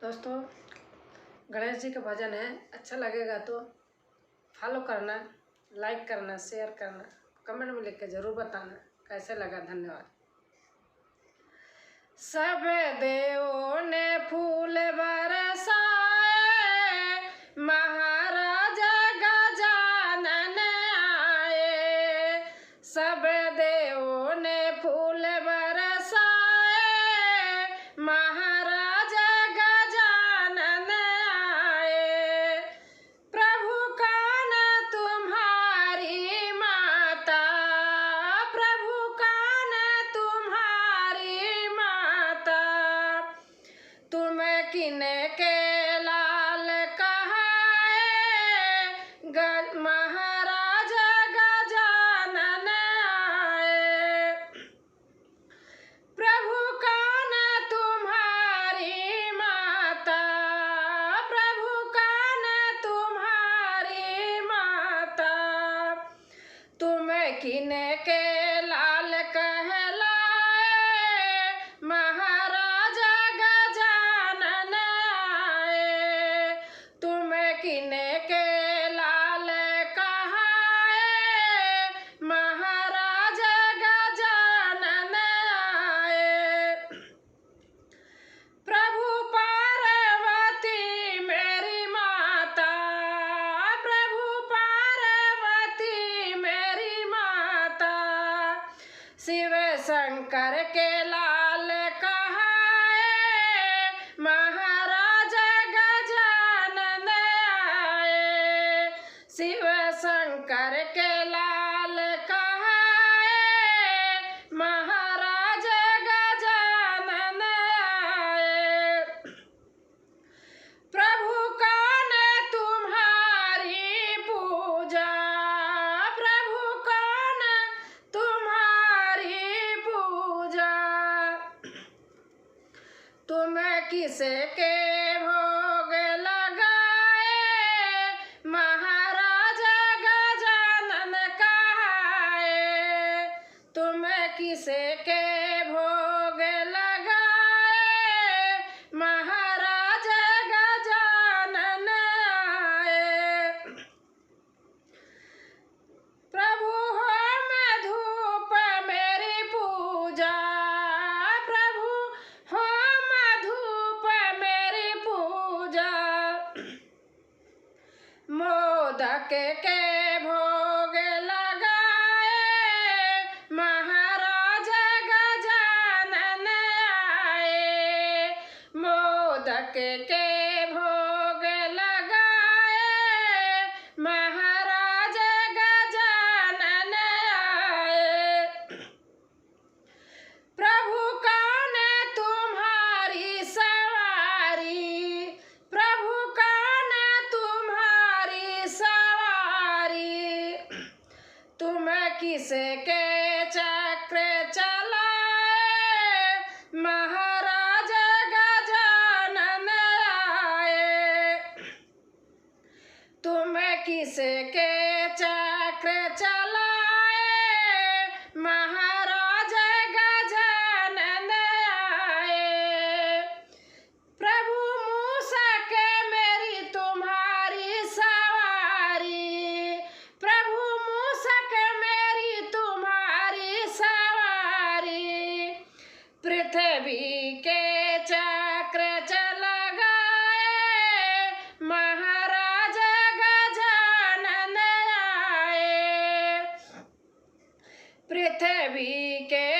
दोस्तों, गणेश जी का भजन है। अच्छा लगेगा तो फॉलो करना, लाइक करना, शेयर करना, कमेंट में लिख के जरूर बताना कैसे लगा। धन्यवाद। सब देवों ने फूल बरसाए, महाराजा गजानन आए। सब देवों ने फूल बरसाए, महाराजा गजानन आए। प्रभु कान तुम्हारी माता, प्रभु कान तुम्हारी माता। तुम किनके लाल कहाए, महाराजा गजानन आए। प्रभु कान तुम्हारी माता, प्रभु कान तुम्हारी माता। तुम किनके लाल कहलाए, महाराजा गजानन आए। तुम किनके लाल कहाए, महाराजा गजानन आए। प्रभु पार्वती मेरी माता, प्रभु पार्वती मेरी माता। शिव शंकर के लाल कहाए, महाराजा गजानन आए। शिव शंकर के लाल कहाए, महाराजा गजानन आए। प्रभु कान तुम्हारी पूजा, प्रभु कान तुम्हारी पूजा। तुम किसके भोग लगाए, महाराजा गजानन कहाए। तुम किसके भोग लगाए, महाराजा गजानन आए। प्रभु होम धूप मेरी पूजा, प्रभु होम धूप मेरी पूजा। मोदक के भोग लगाए, महाराजा गजानन आए। मोदक के भोग लगाए, महाराजा गजानन आए। प्रभु कान तुम्हारी सवारी, प्रभु कान तुम्हारी सवारी। तुम किसके चक्र चलाए, महाराजा गजानन आए। तुम किसके चक्र चलाए, महाराजा गजानन आए। प्रभु मूषक मेरी तुम्हारी सवारी, प्रभु मूषक मेरी तुम्हारी सवारी। पृथ्वी के चक्र चला गए, महाराजा गजानन आए। पृथ्वी के